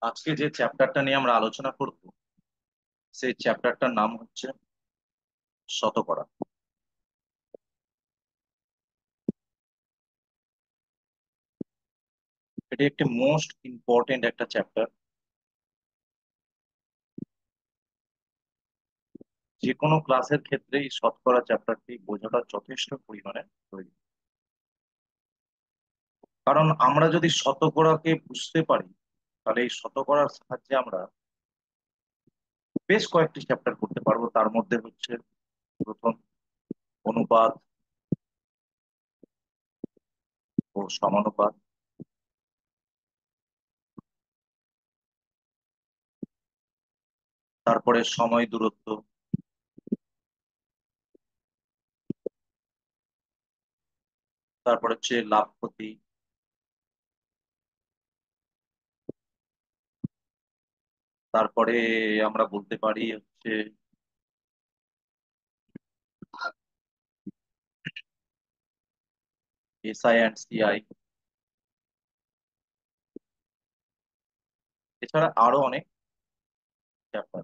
আজকে যে চ্যাপ্টারটা নিয়ে আমরা আলোচনা করব সেই চ্যাপ্টারটার নাম হচ্ছে শতকরা। এটি একটি মোস্ট ইম্পর্টেন্ট একটা চ্যাপ্টার। যে কোনো ক্লাসের ক্ষেত্রেই শতকরা চ্যাপ্টারটি বোঝাটা যথেষ্ট পরিমাণে প্রয়োজন। কারণ আমরা যদি শতকরাকে বুঝতে পারি তাহলে এই শতকরার সাহায্যে আমরা বেশ কয়েকটি চ্যাপ্টার করতে পারবো। তার মধ্যে হচ্ছে প্রথম অনুপাত ও সমানুপাত, তারপরে সময় দূরত্ব, তারপরে হচ্ছে লাভ ক্ষতি, তারপরে আমরা বলতে পারি হচ্ছে এসআই অ্যান্ড সিআই। এছাড়া আরো অনেক চ্যাপ্টার।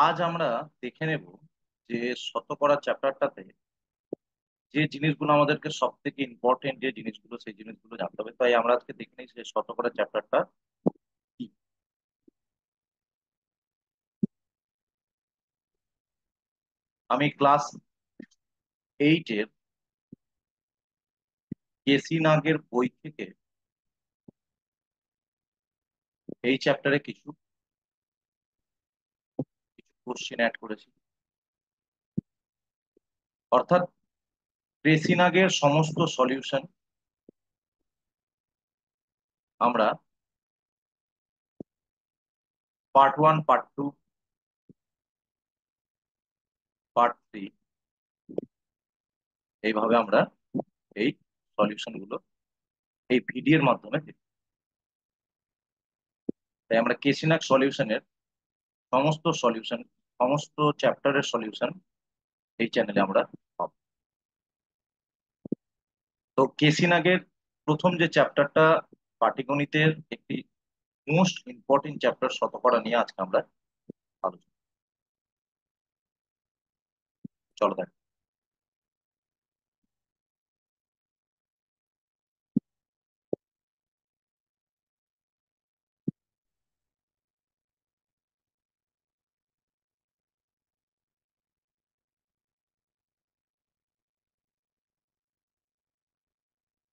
আজ আমরা দেখে নেব যে শতকরা চ্যাপ্টারটাতে যে জিনিসগুলো আমাদেরকে সব থেকে ইম্পর্টেন্ট, যে জিনিসগুলো সেই জিনিসগুলো জানতে হবে। তাই আমরা আজকে দেখে নিই যে শতকরা চ্যাপ্টারটা কি। আমি ক্লাস 8-এর কেসি নাগের বই থেকে এই চ্যাপ্টারে কিছু কিছু কোশ্চেন অ্যাড করেছি। অর্থাৎ কেসি নাগের সমস্ত সলিউশন আমরা পার্ট 1, পার্ট 2, পার্ট 3 এইভাবে আমরা এই সলিউশন গুলো এই ভিডিওর মাধ্যমে দেখব। তাই আমরা কেসি নাগ সলিউশনের সমস্ত চ্যাপ্টারের সলিউশন এই চ্যানেলে আমরা পাবো। তো কেসি নাগের প্রথম যে চ্যাপ্টারটা পাটিগণিতের একটি মোস্ট ইম্পর্টেন্ট চ্যাপ্টার শতকরা নিয়ে আজকে আমরা আলোচনা। চলো দেখ।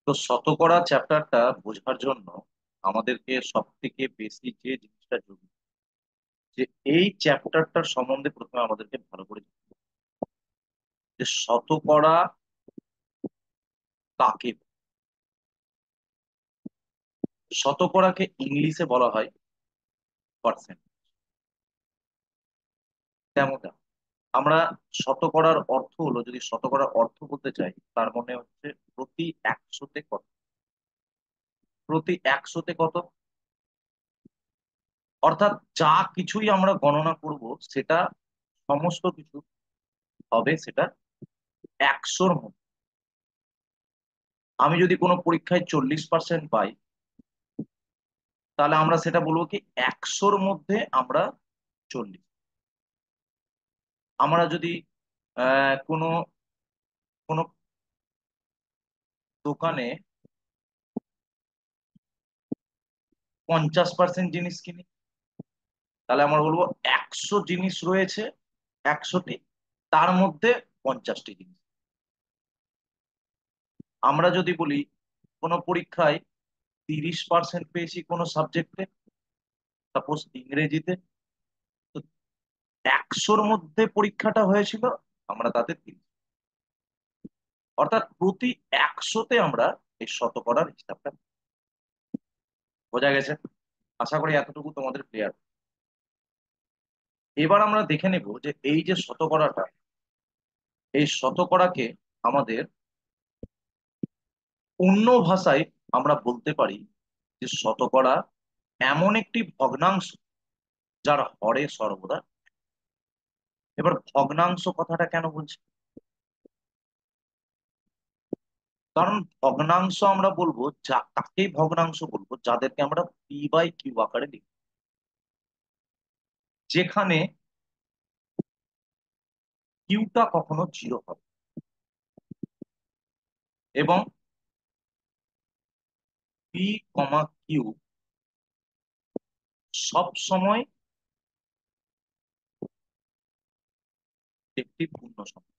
তো শতকরা চ্যাপ্টারটা বোঝার জন্য আমাদেরকে সব থেকে বেশি যে জিনিসটা জরুরি, যে এই চ্যাপ্টারটার সম্বন্ধে প্রথমে আমাদেরকে ভালো করে জানতে হবে যে শতকরা কাকে বলে। শতকরাকে ইংলিশে বলা হয় পার্সেন্ট। তেমন আমরা শতকরার অর্থ হলো, যদি শতকরার অর্থ বলতে চাই তার মানে হচ্ছে প্রতি একশোতে কত। প্রতি একশোতে কত অর্থাৎ যা কিছুই আমরা গণনা করব সেটা সমস্ত কিছু হবে সেটা একশোর মধ্যে। আমি যদি কোনো পরীক্ষায় 40% পাই তাহলে আমরা সেটা বলবো কি একশোর মধ্যে আমরা 40। আমরা যদি কোনো কোনো দোকানে 50% জিনিস কিনি তাহলে আমরা বলবো 100 জিনিস রয়েছে, 100টি, তার মধ্যে 50টি জিনিস। আমরা যদি বলি কোনো পরীক্ষায় 30% পেয়েছি কোনো সাবজেক্টে, সাপোজ ইংরেজিতে, তো 100-র মধ্যে পরীক্ষাটা হয়েছিল, আমরা তাতে 30। অর্থাৎ প্রতি একশোতে আমরা এই শতকরার হিসাবটা। বোঝা গেছে? আশা করি এতটুকু তোমাদের ক্লিয়ার। এবার আমরা দেখে নেব যে এই যে শতকরাটা, এই শতকরাকে আমাদের অন্য ভাষায় আমরা বলতে পারি যে শতকরা এমন একটি ভগ্নাংশ যার হরে সর্বদা। এবার ভগ্নাংশ কথাটা কেন বলছি? কারণ ভগ্নাংশ আমরা বলবো, যা তাকেই ভগ্নাংশ বলবো যাদেরকে আমরা পি বাই কিউ আকারে লিখি, যেখানে কিউটা কখনো জিরো হবে এবং পি কমা কিউ সব সময় একটি পূর্ণ সংখ্যা।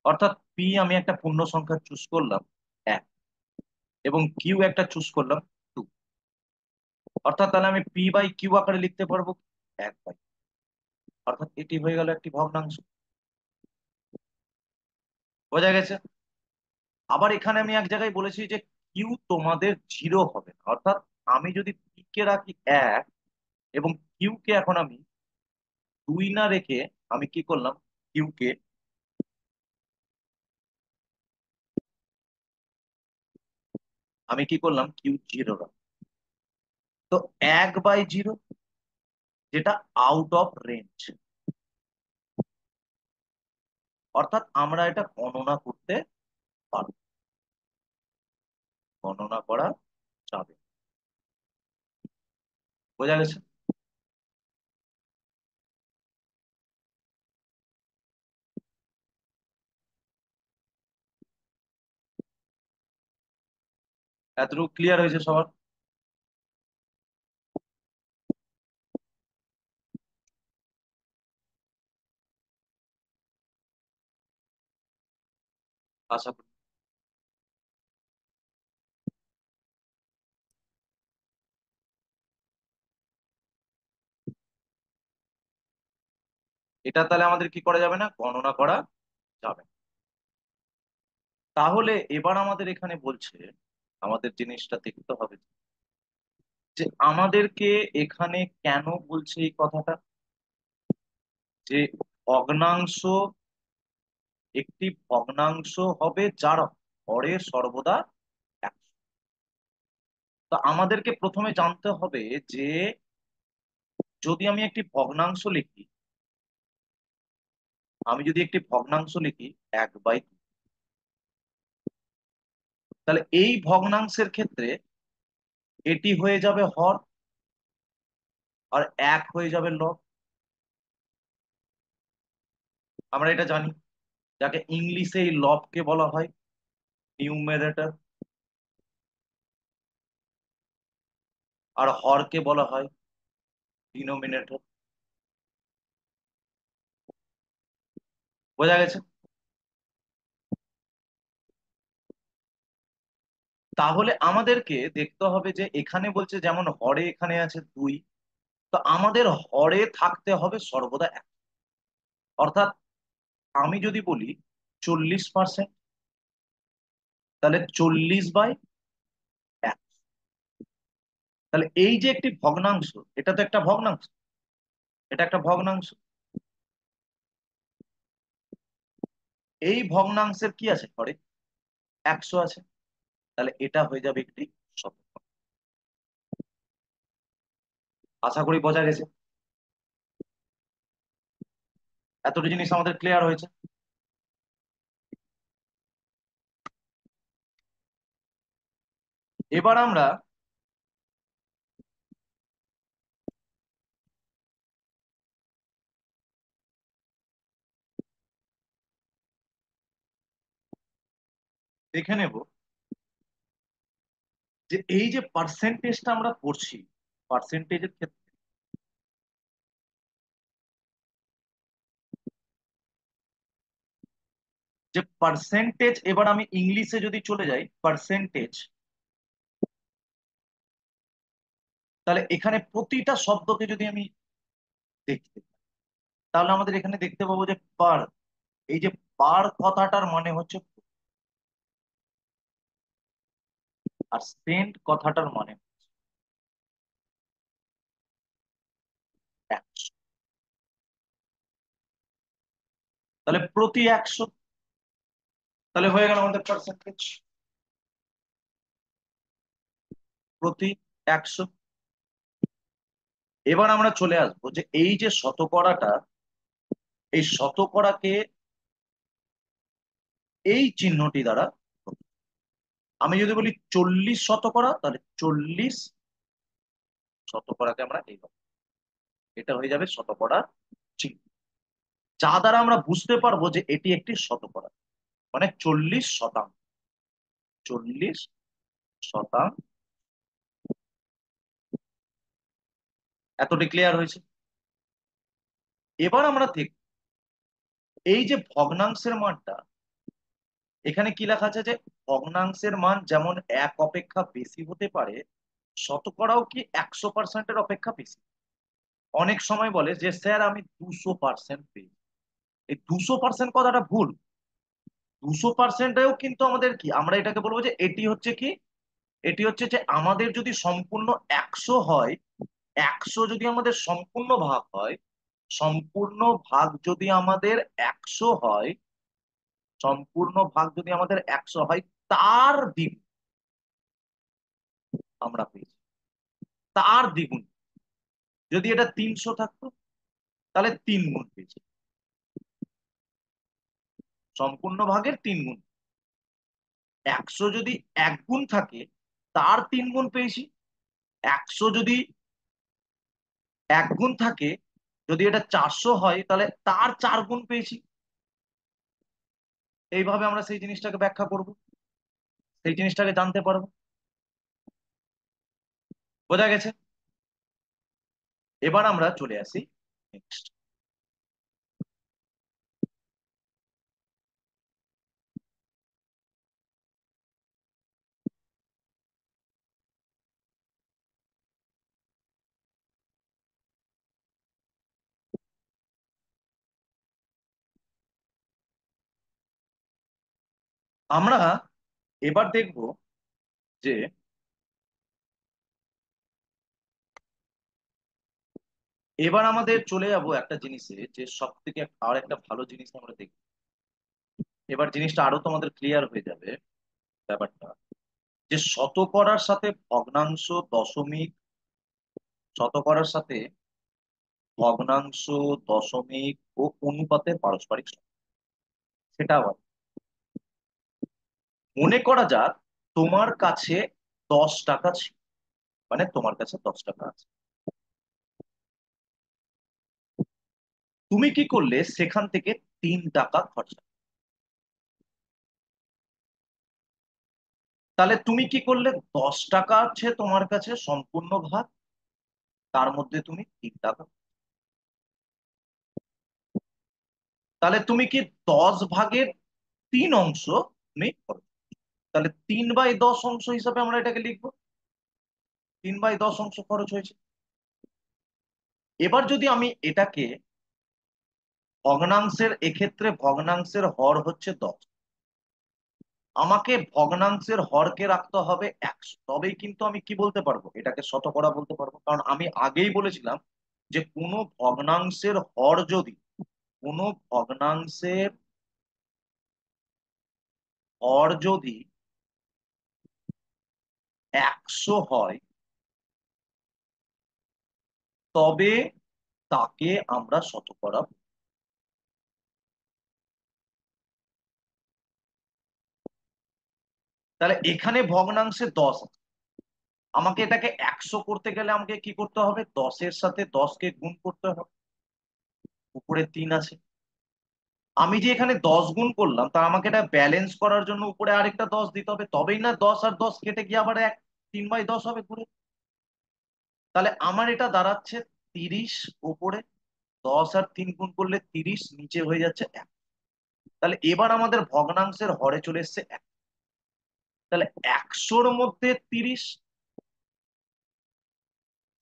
অর্থাৎ পি আমি একটা পূর্ণ সংখ্যা চুজ করলাম এক, এবং কিউ একটা চুজ করলাম টু। অর্থাৎ তাহলে আমি পি বাই কিউ আকারে লিখতে পারবো এক বাই, অর্থাৎ এটি হয়ে গেল একটি ভগ্নাংশ। বোঝা গেছে? আবার এখানে আমি এক জায়গায় বলেছি যে কিউ তোমাদের জিরো হবে না। অর্থাৎ আমি যদি পি কে রাখি এক এবং কিউ কে এখন আমি দুই না রেখে আমি কি করলাম, কিউ কে আমি কি করলাম, কিউ জিরো রাখলাম। তো এক বাই জিরো, যেটা আউট অফ রেঞ্জ, অর্থাৎ আমরা এটা গণনা করতে পারবো, গণনা করা যাবে। বোঝা গেছে? এতটুকু ক্লিয়ার হয়েছে সবার? আশা করি। এটা তাহলে আমাদের কি করা যাবে না, গণনা করা যাবে না। তাহলে এবার আমাদের এখানে বলছে, আমাদের জিনিসটা দেখতে হবে যে আমাদেরকে এখানে কেন বলছে এই কথাটা, যে ভগ্নাংশ, একটি ভগ্নাংশ হবে যার হরে সর্বদা এক। তো আমাদেরকে প্রথমে জানতে হবে যে যদি আমি একটি ভগ্নাংশ লিখি, আমি যদি একটি ভগ্নাংশ লিখি এক বাই, তাহলে এই ভগ্নাংশের ক্ষেত্রে এটি হয়ে যাবে হর, আর এক হয়ে যাবে লব। আমরা এটা জানি, যাকে ইংলিশে এই লবকে বলা হয় নিউমেরেটর, আর হরকে বলা হয় ডিনোমিনেটর। বোঝা গেছে? তাহলে আমাদেরকে দেখতে হবে যে এখানে বলছে যেমন হরে এখানে আছে দুই, তো আমাদের হরে থাকতে হবে সর্বদা এক। অর্থাৎ আমি যদি বলি 40%, তাহলে 40/1। তাহলে এই যে একটি ভগ্নাংশ, এটা তো একটা ভগ্নাংশ, এটা একটা ভগ্নাংশ। এই ভগ্নাংশের কি আছে ঘরে, 100 আছে। তাহলে এটা হয়ে যাবে একটি শতক। আশা করি বোঝা গেছে। এতটা জিনিস আমাদের ক্লিয়ার হয়েছে। এবার আমরা দেখে নেব যে এই যে পার্সেন্টেজটা আমরা পড়ছি, পার্সেন্টেজের ক্ষেত্রে যে পার্সেন্টেজ, এবার আমি ইংলিশে যদি চলে যাই পার্সেন্টেজ, তাহলে এখানে প্রতিটা শব্দকে যদি আমি দেখতে পাই, তাহলে আমাদের এখানে দেখতে পাবো যে পার, এই যে পার কথাটার মানে হচ্ছে, আর সেন্ট কথাটার মানে হচ্ছে 100। তাহলে প্রতি 100, তাহলে হয়ে গেল আমাদের পার্সেন্টেজ প্রতি 100। এবার আমরা চলে আসবো যে এই যে শতকরাটা, এই শতকরাকে এই চিহ্নটি দ্বারা, আমি যদি বলি 40 শতকরা, তাহলে 40 শতকরাকে আমরা এইভাবে, এটা হয়ে যাবে শতকরা চিহ্ন, যা দ্বারা আমরা বুঝতে পারবো যে এটি একটি শতকরা, মানে 40 শতাংশ। 40 শতাংশ। এতটি ক্লিয়ার হয়েছে? এবার আমরা দেখ, এই যে ভগ্নাংশের মানটা, এখানে কি লেখা আছে যে ভগ্নাংশের মান যেমন 1 অপেক্ষা বেশি হতে পারে, শতকরাও কি 100%-এর অপেক্ষা বেশি। অনেক সময় বলে যে স্যার আমি 200% পেয়েছি। এই 200% কথাটা ভুল। 200%-এও কিন্তু আমাদের কি, আমরা এটাকে বলবো যে এটি হচ্ছে কি, এটি হচ্ছে যে আমাদের যদি সম্পূর্ণ 100 হয়, 100 যদি আমাদের সম্পূর্ণ ভাগ হয়, সম্পূর্ণ ভাগ যদি আমাদের 100 হয়, সম্পূর্ণ ভাগ যদি আমাদের 100 হয়, তার দ্বিগুণ আমরা পেয়েছি, তার দ্বিগুণ। যদি এটা 300 থাকতো, তাহলে 3 গুণ পেয়েছি, সম্পূর্ণ ভাগের 3 গুণ। 100 যদি 1 গুণ থাকে, তার 3 গুণ পেয়েছি। 100 যদি 1 গুণ থাকে, যদি এটা 400 হয়, তাহলে তার 4 গুণ পেয়েছি। এইভাবে আমরা সেই জিনিসটাকে ব্যাখ্যা করব, সেই জিনিসটাকে জানতে পারবো। বোঝা গেছে? এবার আমরা চলে আসি নেক্সট। আমরা এবার দেখব যে এবার আমাদের চলে যাব একটা জিনিসে, যে সব থেকে আর একটা ভালো জিনিস আমরা দেখব। এবার জিনিসটা আরো তোমাদের ক্লিয়ার হয়ে যাবে ব্যাপারটা, যে শতকরার সাথে ভগ্নাংশ, দশমিক, শতকরার সাথে ভগ্নাংশ, দশমিক ও অনুপাতের পারস্পরিক সম্পর্ক। সেটা আবার, মনে করা যাক তোমার কাছে 10 টাকা ছিল, মানে তোমার কাছে 10 টাকা আছে। তুমি কি করলে সেখান থেকে 3 টাকা খরচা, তাহলে তুমি কি করলে, 10 টাকা আছে তোমার কাছে সম্পূর্ণ ভাগ, তার মধ্যে তুমি 3 টাকা, তাহলে তুমি কি 10 ভাগের 3 অংশ তুমি করো। তাহলে 3/10 অংশ হিসাবে আমরা এটাকে লিখবো, 3/10 অংশ খরচ হয়েছে। এবার যদি আমি এটাকে ভগ্নাংশের, এক্ষেত্রে ভগ্নাংশের হর হচ্ছে 10, আমাকে ভগ্নাংশের হরকে রাখতে হবে 100, তবেই কিন্তু আমি কি বলতে পারবো, এটাকে শতকরা বলতে পারবো। কারণ আমি আগেই বলেছিলাম যে কোনো ভগ্নাংশের হর যদি, কোনো ভগ্নাংশের হর যদি 100 হয়, তবে তাকে আমরা শতকরা বলবো। তাহলে এখানে ভগ্নাংশে 10 আছে, আমাকে এটাকে 100 করতে গেলে আমাকে কি করতে হবে, 10-এর সাথে 10-কে গুণ করতে হবে, উপরে 3 আছে। আমি যে এখানে 10 গুণ করলাম, তা আমাকে এটা ব্যালেন্স করার জন্য উপরে আরেকটা 10 দিতে হবে, তবেই না 10 আর 10 কেটে গিয়ে আবার 3/10 হবে ঘুরে। তাহলে আমার এটা দাঁড়াচ্ছে 30, উপরে 10 আর 3 গুণ করলে 30, নিচে হয়ে যাচ্ছে 1। তাহলে এবার আমাদের ভগ্নাংশের হরে চলে এসছে 1। তাহলে 100-র মধ্যে 30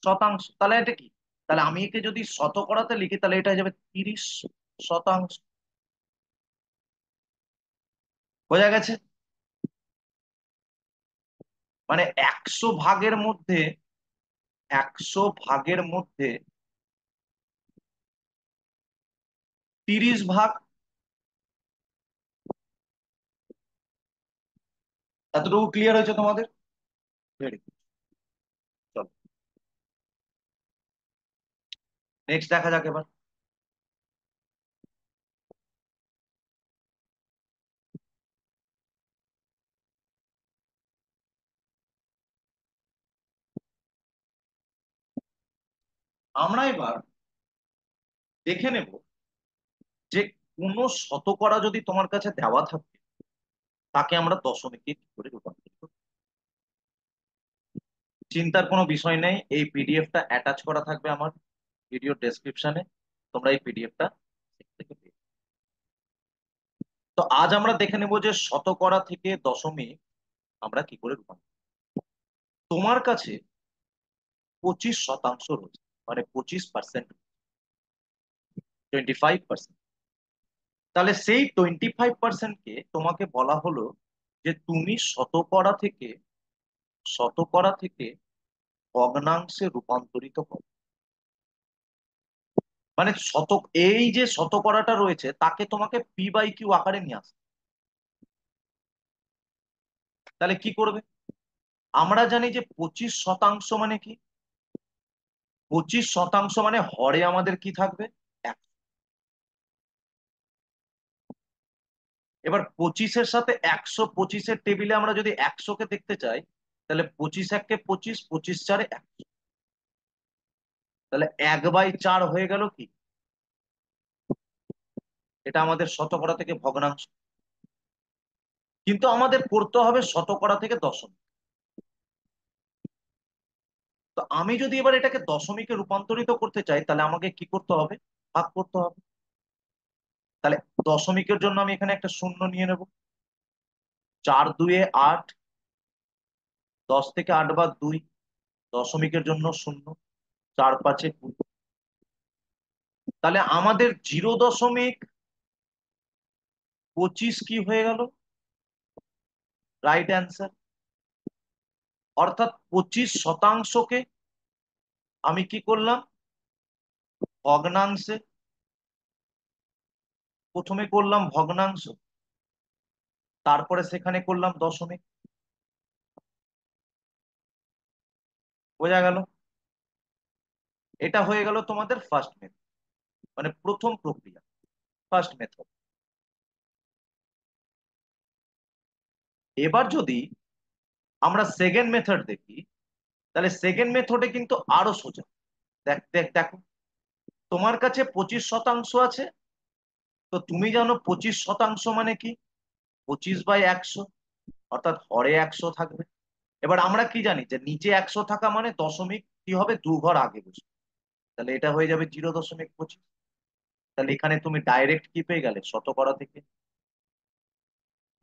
শতাংশ, তাহলে এটা কি, তাহলে আমি একে যদি শতকরাতে লিখি, তাহলে এটা হয়ে যাবে 30 শতাংশ। বোঝা গেছে? মানে 100 ভাগের মধ্যে 30 ভাগ। এতটুকু ক্লিয়ার হয়েছে তোমাদের? Very good. চলো। নেক্সট দেখা যাক এবার। আমরা এবার দেখে নেব যে কোনো শতকরা যদি তোমার কাছে দেওয়া থাকে তাকে আমরা দশমিকে কি করে রূপান্তরিত করব। চিন্তার কোনো বিষয় নেই, এই পিডিএফটা অ্যাটাচ করা থাকবে আমার ভিডিও ডেসক্রিপশনে, তোমরা এই পিডিএফটা থেকে পেয়ে যাবে। তো আজ আমরা দেখে নেব যে শতকরা থেকে দশমিক আমরা কি করে রূপান্তর। তোমার কাছে 25% রয়েছে, মানে 25%, 25%। তাহলে সেই 25%কে তোমাকে বলা হলো যে তুমি শতকরা থেকে ভগ্নাংশে রূপান্তরিত করো। মানে এই যে শতকরাটা রয়েছে তাকে তোমাকে P/Q আকারে নিয়ে আসবে। তাহলে কি করবে? আমরা জানি যে 25% মানে কি? 25% মানে হরে আমাদের কি থাকবে? এক। এবার 25-এর সাথে 100, 25-এর টেবিলে আমরা যদি 100-কে দেখতে চাই, তাহলে 25 × 1 = 25, 25×4 = 100। তাহলে 1/4 হয়ে গেল কি? এটা আমাদের শতকরা থেকে ভগ্নাংশ। কিন্তু আমাদের করতে হবে শতকরা থেকে দশমিক। তো আমি যদি এবার এটাকে দশমিকে রূপান্তরিত করতে চাই তাহলে আমাকে কি করতে হবে? ভাগ করতে হবে। তাহলে দশমিকের জন্য আমি এখানে একটা শূন্য নিয়ে নেব। 4×2 = 8, 10 থেকে 8 বাদ 2, দশমিকের জন্য শূন্য, 4×5 = 20। তাহলে আমাদের 0.25 কি হয়ে গেল? Right answer. অর্থাৎ 25%কে আমি কি করলাম? ভগ্নাংশে, প্রথমে করলাম ভগ্নাংশ, তারপরে সেখানে করলাম দশমিক। বোঝা গেল? এটা হয়ে গেল তোমাদের ফার্স্ট মেথড, মানে প্রথম প্রক্রিয়া, ফার্স্ট মেথড। এবার যদি আমরা সেকেন্ড মেথড দেখি, তাহলে সেকেন্ড মেথডে কিন্তু আরো সোজা। দেখো, তোমার কাছে 25% আছে। তো তুমি জানো 25% মানে কি? 25/100, অর্থাৎ হরে 100 থাকবে। এবার আমরা কি জানি যে নিচে 100 থাকা মানে দশমিক কি হবে? 2 ঘর আগে বসবে। তাহলে এটা হয়ে যাবে 0.25। তাহলে এখানে তুমি ডাইরেক্ট কি পেয়ে গেলে? শতকরা থেকে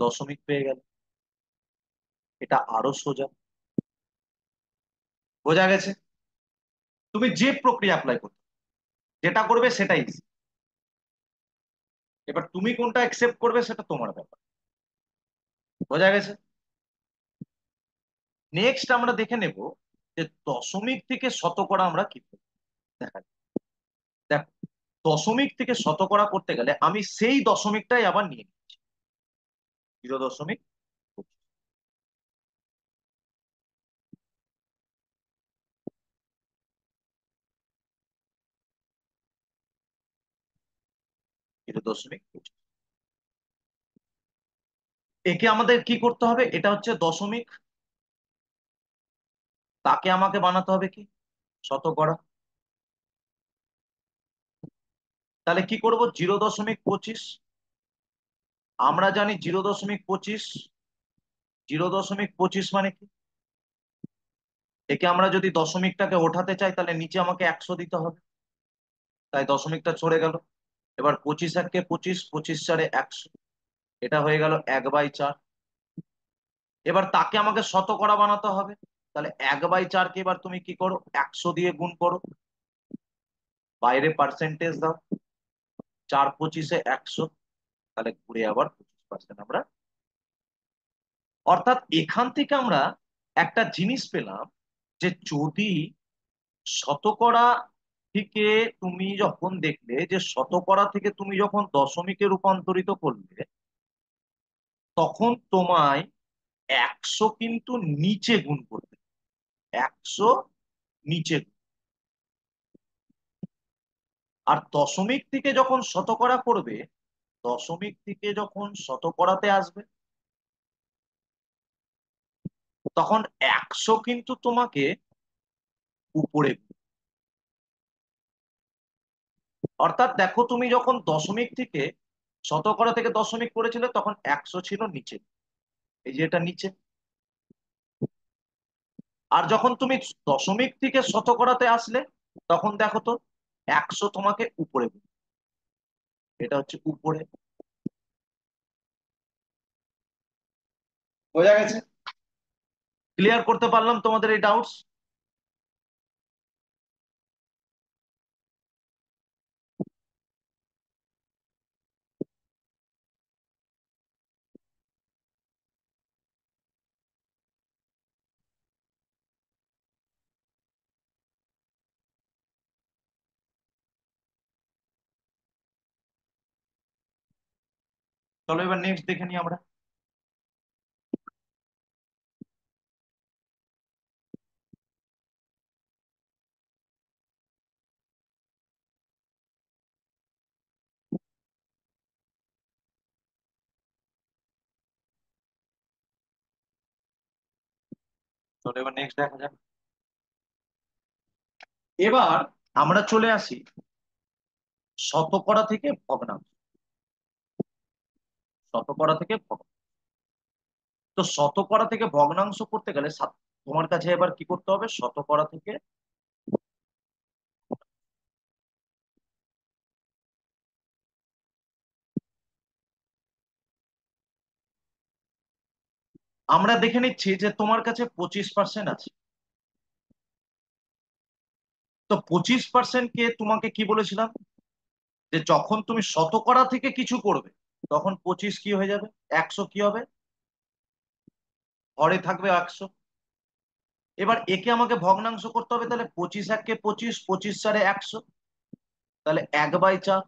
দশমিক পেয়ে গেলে। এটা আরো সোজা। বোঝা গেছে? তুমি যে প্রক্রিয়া অ্যাপ্লাই করতে, যেটা করবে সেটাই easy। এবার তুমি কোনটা অ্যাকসেপ্ট করবে সেটা তোমার ব্যাপার। বোঝা গেছে? নেক্সট আমরা দেখে নেব যে দশমিক থেকে শতকরা আমরা কি করব। দেখা যাক। দেখো, দশমিক থেকে শতকরা করতে গেলে আমি সেই দশমিকটাই আবার নিয়ে নিচ্ছি, 0.25। 0.25, একে আমাদের কি করতে হবে? এটা হচ্ছে দশমিক, তাকে আমাকে বানাতে হবে কি? শতকরা। তাহলে কি করব? 0.25। আমরা জানি 0.25, 0.25 মানে কি? একে আমরা যদি দশমিকটাকে ওঠাতে চাই তাহলে নিচে আমাকে 100 দিতে হবে, তাই দশমিকটা সরে গেল। এবার 25 × 1 = 25, 25×4 = 100। এটা হয়ে গেল 1/4। এবার তাকে আমাকে শতকরা বানাতে হবে। তাহলে 1/4কে এবার তুমি কি করো? 100 দিয়ে গুণ করো, বাইরে পার্সেন্টেজ দাও, 4×25 = 100। তাহলে ঘুরে আবার 25% আমরা। অর্থাৎ এখান থেকে আমরা একটা জিনিস পেলাম যে যদি শতকরা থেকে তুমি যখন দেখলে যে শতকরা থেকে তুমি যখন দশমিকে রূপান্তরিত করলে, তখন তোমায় 100 কিন্তু নিচে গুণ করতে, 100 নিচে। আর দশমিক থেকে যখন শতকরা করবে, দশমিক থেকে যখন শতকরাতে আসবে, তখন 100 কিন্তু তোমাকে উপরে। অর্থাৎ দেখো, তুমি যখন দশমিক থেকে শতকরা থেকে দশমিক করেছিলে তখন 100 ছিল নিচে, এই যে এটা নিচে। আর যখন তুমি দশমিক থেকে শতকরাতে আসলে, তখন দেখো তো 100 তোমাকে উপরে, এটা হচ্ছে উপরে। বোঝা গেছে? ক্লিয়ার করতে পারলাম তোমাদের এই ডাউটস? চলো এবার নেক্সট দেখে নিই আমরা। চলো এবার নেক্সট দেখা যাক। এবার আমরা চলে আসি শতকরা থেকে ভগ্নাংশ। শতকরা থেকে ভগ্নাংশ। তো শতকরা থেকে ভগ্নাংশ করতে গেলে তোমার কাছে এবার কি করতে হবে? শতকরা থেকে, আমরা দেখে নিচ্ছি যে তোমার কাছে 25% আছে। তো 25% কে তোমাকে কি বলেছিলাম, যে যখন তুমি শতকরা থেকে কিছু করবে তখন 25 কি হয়ে যাবে, 100 কি হবে, হরে থাকবে 100। এবার একে আমাকে ভগ্নাংশ করতে হবে, তাহলে 25 25, 25 4 100, তাহলে 1/4।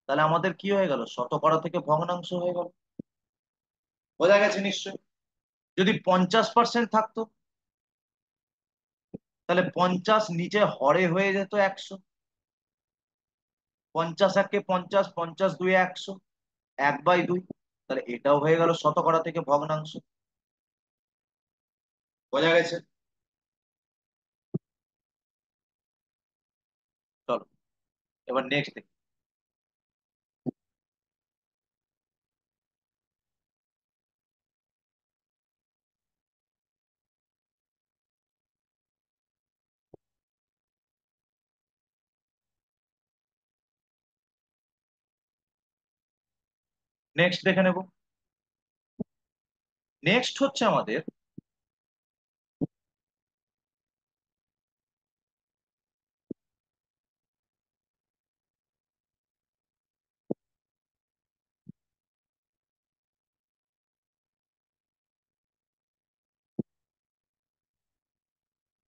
তাহলে আমাদের কি হয়ে গেল, শতকরা থেকে ভগ্নাংশ হয়ে গেল। বোঝা গেছে নিশ্চয়ই? যদি 50% থাকতো, তাহলে 50 নিচে হরে হয়ে যেত 100। 50 1 50, 50 2 100, 1/2। তাহলে এটাও হয়ে গেল শতকরা থেকে ভগ্নাংশ। বোঝা গেছে? চলো এবার নেক্সট দেখি। নেক্সট দেখে নেব। নেক্সট হচ্ছে আমাদের,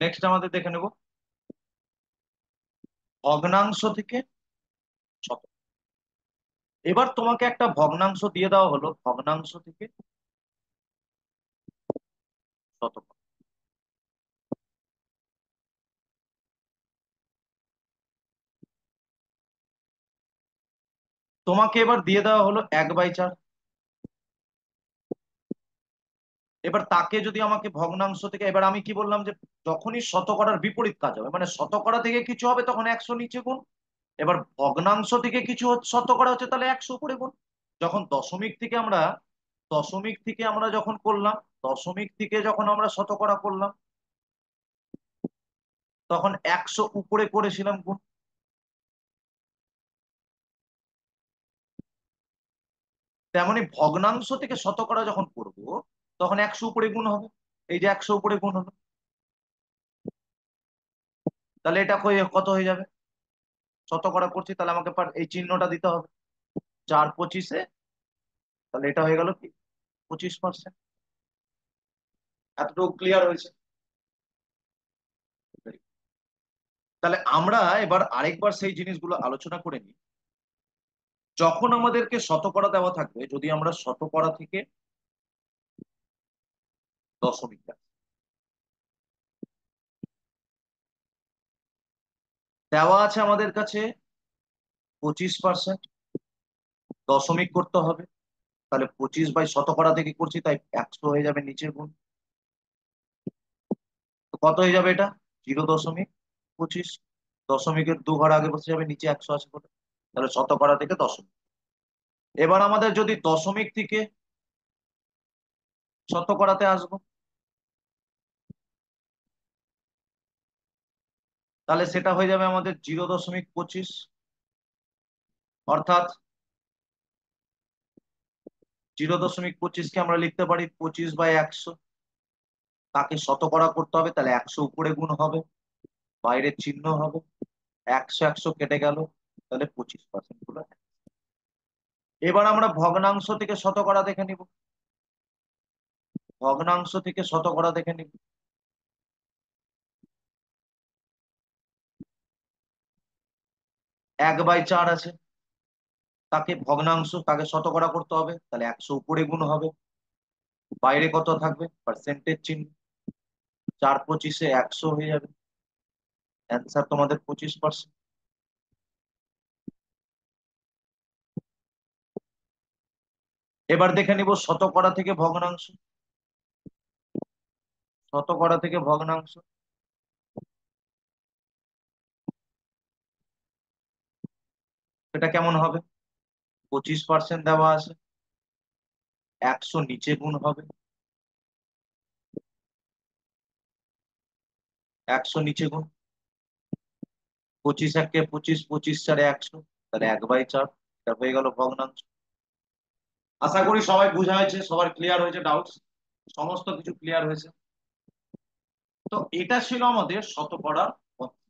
নেক্সট আমাদের দেখে নেব ভগ্নাংশ থেকে শত। এবার তোমাকে একটা ভগ্নাংশ দিয়ে দেওয়া হলো, ভগ্নাংশ থেকে শতকরা। তোমাকে এবার দিয়ে দেওয়া হলো 1/4। এবার তাকে যদি আমাকে ভগ্নাংশ থেকে, এবার আমি কি বললাম যে যখনই শতকরার বিপরীত কাজ হবে, মানে শতকরা থেকে কিছু হবে তখন 100 নিচে গুণ। এবার ভগ্নাংশ থেকে কিছু শতকরা হচ্ছে, তাহলে 100 উপরে গুণ। যখন দশমিক থেকে আমরা, দশমিক থেকে আমরা যখন করলাম, দশমিক থেকে যখন আমরা শতকরা করলাম, তখন 100 উপরে করেছিলাম গুণ। তেমনি ভগ্নাংশ থেকে শতকরা যখন করব, তখন 100 উপরে গুণ হবে। এই যে 100 উপরে গুণ হলো, তাহলে এটা কত হয়ে যাবে, শতকরা করছি তাহলে আমাকে এই চিহ্নটা দিতে হবে, 4 25-এ। তাহলে এটা হয়ে গেল কি, 25%। এতটুকু ক্লিয়ার হয়েছে? তাহলে আমরা এবার আরেকবার সেই জিনিসগুলো আলোচনা করে নিই। যখন আমাদেরকে শতকরা দেওয়া থাকবে, যদি আমরা শতকরা থেকে দশমিক দেওয়া আছে আমাদের কাছে 25%, দশমিক করতে হবে, তাহলে 25/শতকরা থেকে করছি তাই 100 হয়ে যাবে নিচের গুণ। তো কত হয়ে যাবে এটা? 0.25। দশমিকের 2 ঘর আগে বসে যাবে, নিচে 100 আছে বলে, তাহলে শতকরা থেকে দশমিক। এবার আমাদের যদি দশমিক থেকে শতকরাতে আসবো, তাহলে সেটা হয়ে যাবে আমাদের 0.25। অর্থাৎ 0.25কে আমরা লিখতে পারি 25/100। তাকে শতকরা করতে হবে, তাহলে 100 উপরে গুণ হবে, বাইরে চিহ্ন হবে, 100 100 কেটে গেল, তাহলে 25% গুলো। এবার আমরা ভগ্নাংশ থেকে শতকরা দেখে নিব। ভগ্নাংশ থেকে শতকরা দেখে নিব। 1/4 আছে, তাকে ভগ্নাংশ, তাকে শতকরা করতে হবে, তাহলে 100 উপরে গুণ হবে, বাইরে কত থাকবে? পার্সেন্টেজ চিহ্ন, 4×25 100 হয়ে যাবে। অ্যান্সার তোমাদের 25%। এবার দেখে নিব শতকরা থেকে ভগ্নাংশ। শতকরা থেকে ভগ্নাংশ এটা কেমন হবে? 25% দেওয়া আছে, 100 নিচে গুণ হবে, 100 নিচে গুণ, 25 1 25, 25 4 100, তাহলে 1/4। এটা হয়ে গেল ভগ্নাংশ। আশা করি সবাই বোঝা হয়েছে, সবার ক্লিয়ার হয়েছে ডাউটস, সমস্ত কিছু ক্লিয়ার হয়েছে। তো এটা ছিল আমাদের শতকরা পদ্ধতি।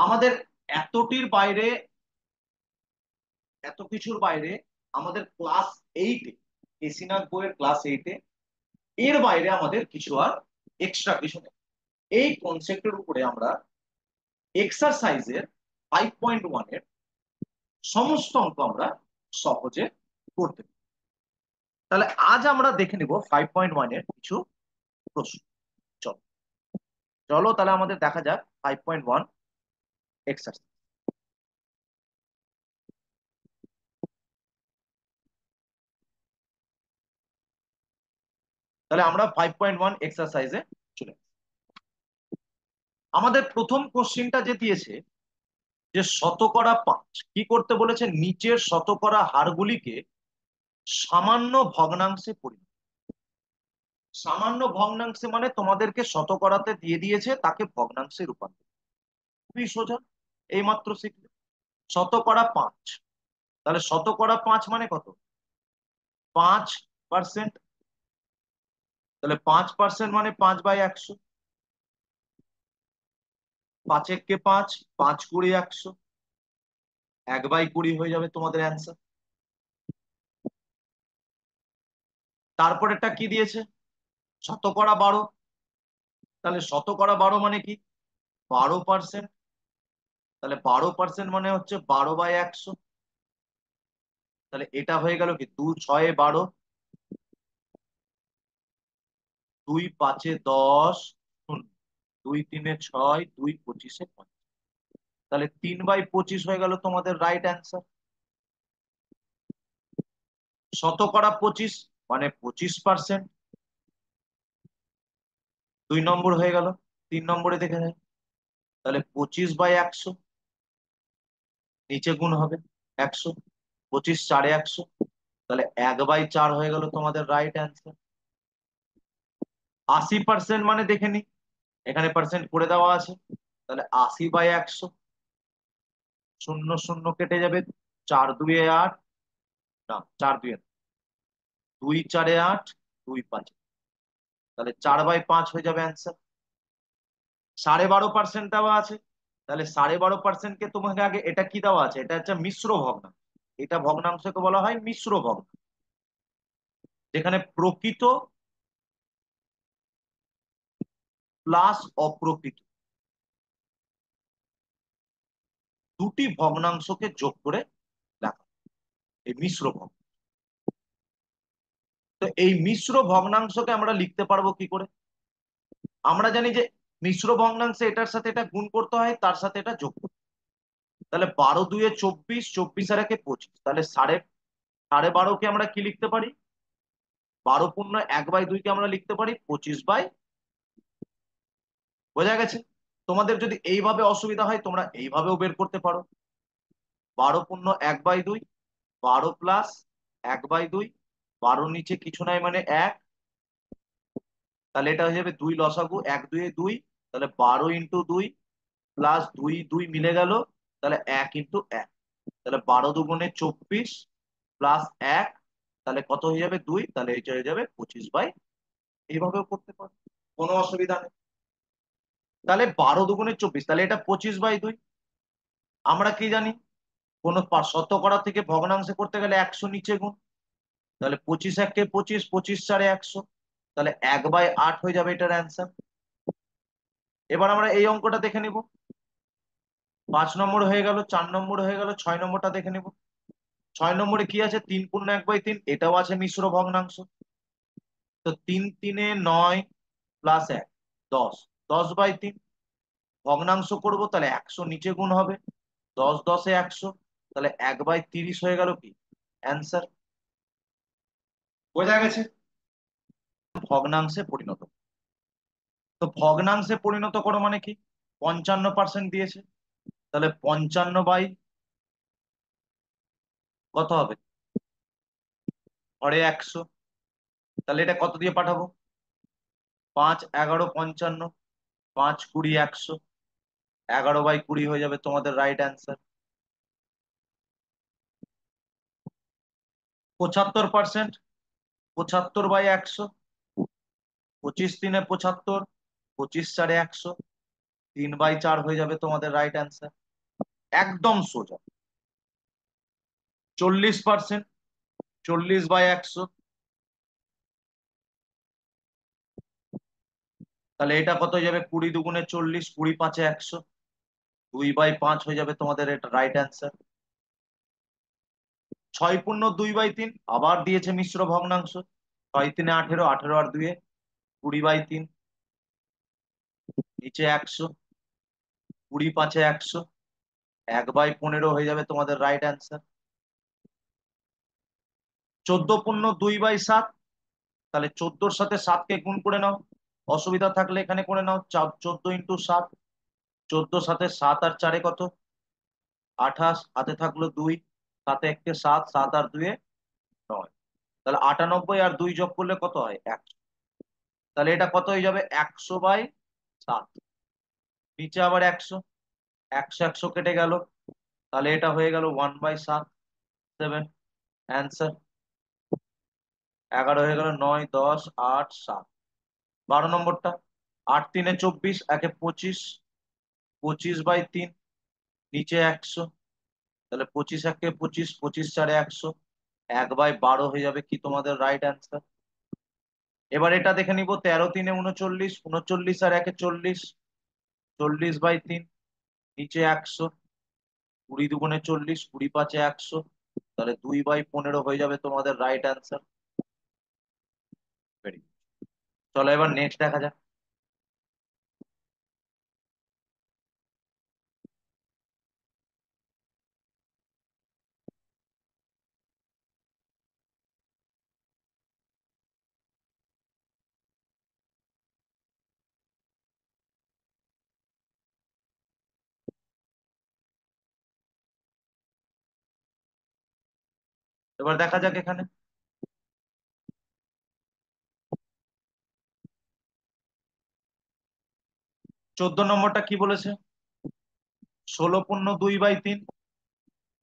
আমাদের এতটির বাইরে, এত কিছুর বাইরে আমাদের ক্লাস 8-এ, এসিনাথ বইয়ের ক্লাস 8-এ, এর বাইরে আমাদের কিছু আর এক্সট্রা কিছু নেই। এই কনসেপ্টের উপরে আমরা এক্সারসাইজের 5.1-এর সমস্ত অঙ্ক আমরা সহজে করতে পারি। তাহলে আজ আমরা দেখে নিব 5.1-এর কিছু প্রশ্ন। চলো চলো তাহলে আমাদের দেখা যাক 5.1 এক্সারসাইজ। তাহলে আমরা 5.1 এক্সারসাইজে চলে যাই। আমাদের প্রথম কোশ্চেনটা যে দিয়েছে যে শতকরা 5 কি করতে বলেছে, নিচের শতকরা হারগুলিকে সামান্য ভগ্নাংশে পরিণত। সামান্য ভগ্নাংশে মানে তোমাদেরকে শতকরাতে দিয়ে দিয়েছে, তাকে ভগ্নাংশে রূপান্তর। খুবই সোজা, এইমাত্র শিখলে। শতকরা 5, তাহলে শতকরা 5 মানে কত? 5%। তাহলে 5% মানে 5/100। 5 একে 5, 5×20 100, 1/20 হয়ে যাবে তোমাদের অ্যান্সার। তারপরেরটা কি দিয়েছে? শতকরা 12। তাহলে শতকরা 12 মানে কি? 12%। তাহলে 12% মানে হচ্ছে 12/100। তাহলে এটা হয়ে গেল কি 2×6 12, 2×5 10, 0, 2×3 6, 2×25 5। তাহলে 3/25 হয়ে গেল তোমাদের রাইট অ্যান্সার। শতকরা 25 মানে 25%, 2 নম্বর হয়ে গেল। 3 নম্বরে দেখে নেই, তাহলে 25/100, নিচে গুণ হবে 100, 25 4 100, তাহলে 1/4 হয়ে গেল তোমাদের রাইট অ্যান্সার। 80% মানে দেখে নি, এখানে পার্সেন্ট করে দেওয়া আছে, তাহলে 80/100, 0 0 কেটে যাবে, 4×2 8, না 4×2 2×4 8, 2×5, তাহলে 4/5 হয়ে যাবে অ্যান্সার। 12.5% দেওয়া আছে, তাহলে 12.5% কে তোমাকে আগে, এটা কি দেওয়া আছে? এটা হচ্ছে মিশ্র ভগ্নাংশ। এটা ভগ্নাংশকে বলা হয় মিশ্র ভগ্নাংশ, যেখানে প্রকৃত প্লাস অপ্রকৃত দুটি ভগ্নাংশকে যোগ করে লেখা, এই মিশ্র ভগ্নাংশ। তো এই মিশ্র ভগ্নাংশকে আমরা লিখতে পারবো কি করে? আমরা জানি যে মিশ্র ভগ্নাংশে এটার সাথে এটা গুণ করতে হয়, তার সাথে এটা যোগ করতে হয়। তাহলে 12 2 24, 24 আর 1 25, তাহলে সাড়ে সাড়ে 12কে আমরা কি লিখতে পারি? 12 পূর্ণ 1/2 কে আমরা লিখতে পারি 25/। বোঝা গেছে? তোমাদের যদি এইভাবে অসুবিধা হয় তোমরা এইভাবেও বের করতে পারো। 12 পূর্ণ 1/2, 12 প্লাস 1/2, 12 নিচে কিছু নাই মানে 1, তাহলে এটা হয়ে যাবে 2 লসাগু, 1 2 2, তাহলে 12 × 2 প্লাস 2 2 মিলে গেল, তাহলে 1 × 1, তাহলে 12 2 × 24 প্লাস 1, তাহলে কত হয়ে যাবে 2, তাহলে এটা হয়ে যাবে 25/। এইভাবেও করতে পারো, কোনো অসুবিধা নেই। তাহলে 12 2 × 24, তাহলে এটা 25/2। আমরা কি জানি, কোনো শতকরা থেকে ভগ্নাংশে করতে গেলে 100 নিচে গুণ, তাহলে 25 1 × 25, 25 4 × 100, তাহলে 1/8 হয়ে যাবে এটার অ্যান্সার। এবার আমরা এই অঙ্কটা দেখে নিব। 5 নম্বর হয়ে গেল, 4 নম্বর হয়ে গেল, 6 নম্বরটা দেখে নিব। 6 নম্বরে কি আছে? 3 পূর্ণ 1/3, এটাও আছে মিশ্র ভগ্নাংশ। তো 3 3 9 প্লাস 1 10, 10/3 ভগ্নাংশ করব, তাহলে 100 নিচে গুণ হবে, 10 10 এ 100, তাহলে 1/30 হয়ে গেল কি অ্যান্সার। বোঝা গেছে? ভগ্নাংশে পরিণত। তো ভগ্নাংশে পরিণত করো মানে কি? 55% দিয়েছে, তাহলে 55 কত হবে? হরে 100, তাহলে এটা কত দিয়ে পাঠাবো? 5 11 55, 5 20 100, 11/20 হয়ে যাবে তোমাদের রাইট অ্যান্সার। 75%, 75/100, 25 3 75, 25 4 100, 3/4 হয়ে যাবে তোমাদের রাইট অ্যান্সার। একদম সোজা। 40%, 40/100, তাহলে এটা কত হয়ে যাবে? 20 2 × 40, 20 5 100, 2/5 হয়ে যাবে তোমাদের এটা রাইট অ্যান্সার। 6 পূর্ণ 2/3, আবার দিয়েছে মিশ্র ভগ্নাংশ। 6 3 18, 18 আর 2 20/3, নিচে 100, 20 5 100, 1/15 হয়ে যাবে তোমাদের রাইট অ্যান্সার। 14 পূর্ণ 2/7, তাহলে 14-র সাথে 7কে গুণ করে নাও, অসুবিধা থাকলে এখানে করে নাও। 14 × 7, 14 সাথে 7 আর 4 কত? 28, হাতে থাকলো 2, 7 1 7, 7 আর 2 9, তাহলে 98 আর 2 যোগ করলে কত হয়? 100, তাহলে এটা কত হয়ে যাবে? 100/7, নিচে আবার 100, 100 100 কেটে গেল, তাহলে এটা হয়ে গেল 1/7, 7 অ্যান্সার। 11 হয়ে গেল, 9 10 8 7। 12 নম্বরটা, 8 3 24, 1 25, 25/3, নিচে 100, তাহলে 25 1 25, 25 4 100, 1/12 হয়ে যাবে কি তোমাদের রাইট অ্যান্সার। এবার এটা দেখে নিব। 13 3 39, 39 আর 1 40, 40/3, নিচে 100, 20 2 × 40, 20 5 100, তাহলে 2/15 হয়ে যাবে তোমাদের রাইট অ্যান্সার। Very good. চলো এবার নেক্সট দেখা যাক। এবার দেখা যাক এখানে 14 নম্বরটা কি বলেছে? 16 পূর্ণ 2/3,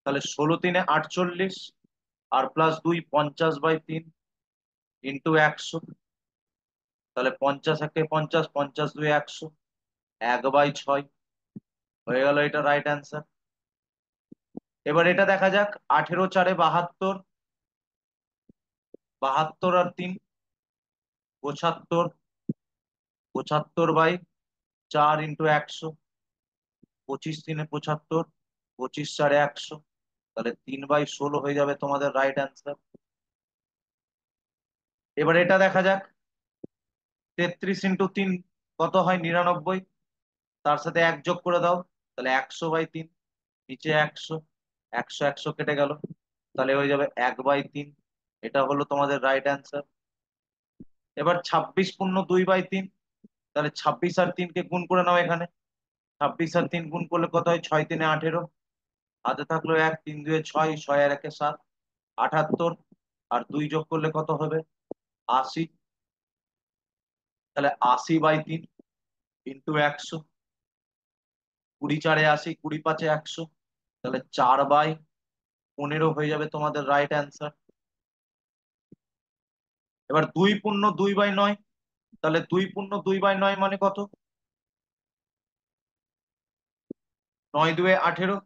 তাহলে 16 3 48, আর প্লাস 2 50/3 ইন্টু 100, তাহলে 50 1 50, 50 2 100, 1/6 হয়ে গেল এটা রাইট অ্যান্সার। এবার এটা দেখা যাক। 18 4 72, 72 আর 3 75, 75/4 ইন্টু 100, 25 3 75, 25 4 100, তাহলে 3/16 হয়ে যাবে তোমাদের রাইট অ্যান্সার। এবার এটা দেখা যাক। 33 × 3 কত হয়? 99, তার সাথে 1 যোগ করে দাও, তাহলে 100/3, নিচে 100, 100 100 কেটে গেল, তাহলে হয়ে যাবে 1/3। এটা হলো তোমাদের রাইট অ্যান্সার। এবার 26 পূর্ণ 2/3, তাহলে 26 আর 3 কে গুণ করে নাও এখানে। 26 আর 3 গুণ করলে কত হয়? 6 3 18, হাতে থাকলো 1, 3 2 6, 6 আর 1 7, 78, আর 2 যোগ করলে কত হবে? 80। তাহলে 80/3 ইন্টু 100, 20 4 80, 20 5 100, তাহলে 4/15 হয়ে যাবে তোমাদের রাইট অ্যান্সার। এবার 2 পূর্ণ 2/9, তাহলে 2 পূর্ণ 2/9 মানে কত? 9 2 18,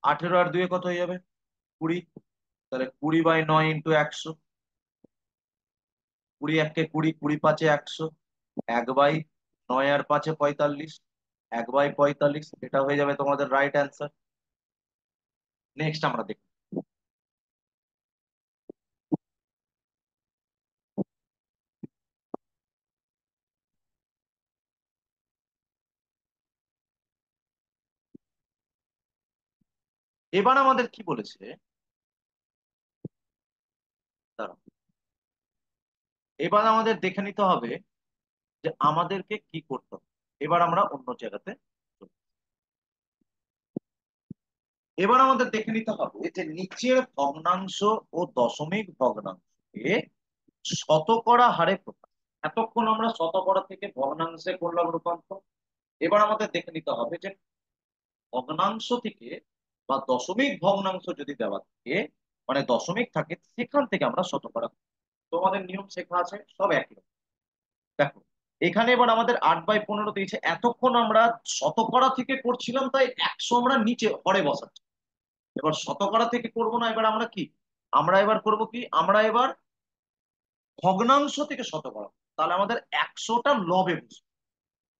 18 আর 2 কত হয়ে যাবে? 20, তাহলে 20/9 ইন্টু 100, 20 1 20, 20 5 100, 1/9 আর 5 45, 1/45, এটা হয়ে যাবে তোমাদের রাইট অ্যান্সার। নেক্সট আমরা দেখব। এবার আমাদের কি বলেছে, দাঁড়াও, এবার আমাদের দেখে নিতে হবে যে আমাদেরকে কি করতে হবে। এবার আমরা অন্য জায়গাতে চলে যাই। এবার আমাদের দেখে নিতে হবে যে নিচের ভগ্নাংশ ও দশমিক ভগ্নাংশকে শতকরা হারে প্রকাশ। এতক্ষণ আমরা শতকরা থেকে ভগ্নাংশে করলাম রূপান্তর। এবার আমাদের দেখে নিতে হবে যে ভগ্নাংশ থেকে বা দশমিক ভগ্নাংশ যদি দেওয়া থাকে, মানে দশমিক থাকে, সেখান থেকে আমরা শতকরা করব। তোমাদের নিয়ম শেখা আছে, সব একই রকম। দেখো, এখানে এবার আমাদের 8/15 দিয়েছে। এতক্ষণ আমরা শতকরা থেকে করছিলাম, তাই 100 আমরা নিচে হরে বসাচ্ছি। এবার শতকরা থেকে করব না, এবার আমরা কি, আমরা এবার করব কি, আমরা এবার ভগ্নাংশ থেকে শতকরা। তাহলে আমাদের 100টা লবে বসবে,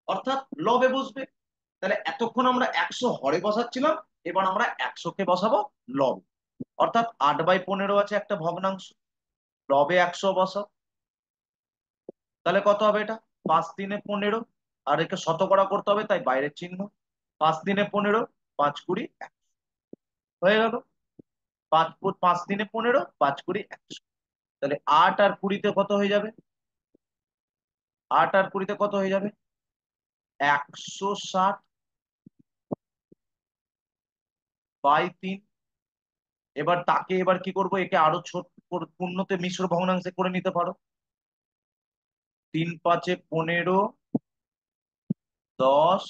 অর্থাৎ লবে বসবে। তাহলে এতক্ষণ আমরা 100 হরে বসাচ্ছিলাম, এবার আমরা 100কে বসাবো লবে। অর্থাৎ 8/15 আছে একটা ভগ্নাংশ, লবে 100 বসাও। তাহলে কত হবে এটা? 5 3 15, আর একে শতকরা করতে হবে তাই বাইরের চিহ্ন। 5 3 15, 5 20 100 হয়ে গেল। 5 3 15, 5 20 100, তাহলে 8 আর 20-তে কত হয়ে যাবে? 8 আর 20-তে কত হয়ে যাবে? 160/3। এবার তাকে এবার কি করব, একে আরো ছোট পূর্ণতে মিশ্র ভগ্নাংশে করে নিতে পারো। 3 5 15, 10,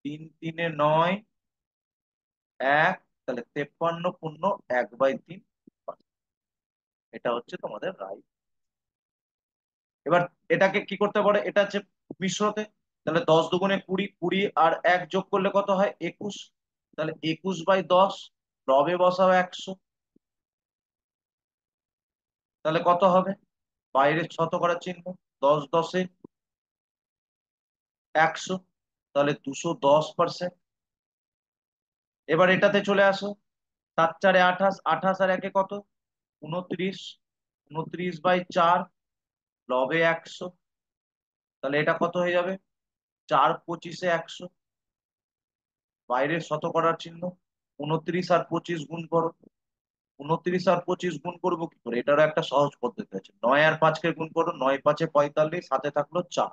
3 3 9, 1, তাহলে 53 পূর্ণ 1/3। এটা হচ্ছে তোমাদের রাইট। এবার এটাকে কি করতে পারে, এটা হচ্ছে মিশ্রতে। তাহলে 10 দুগুণে 20, 20 আর 1 যোগ করলে কত হয়? 21, তাহলে 21/10, লবে বসাও 100, তাহলে কত হবে? বাইরের শতকরা চিহ্ন, 10 10 100, তাহলে 210%। এবার এটাতে চলে আসো, 7 4 28, 28 আর 1 কত? 29, 29/4, লবে 100, তাহলে এটা কত হয়ে যাবে? 4 25 100, বাইরের শতকরার চিহ্ন। 29 আর 25 গুণ করো। 29 আর 25 গুণ করবো কি করে? এটারও একটা সহজ পদ্ধতি আছে, 9 আর 5-কে গুণ করো, 9 5 45, হাতে থাকলো 4,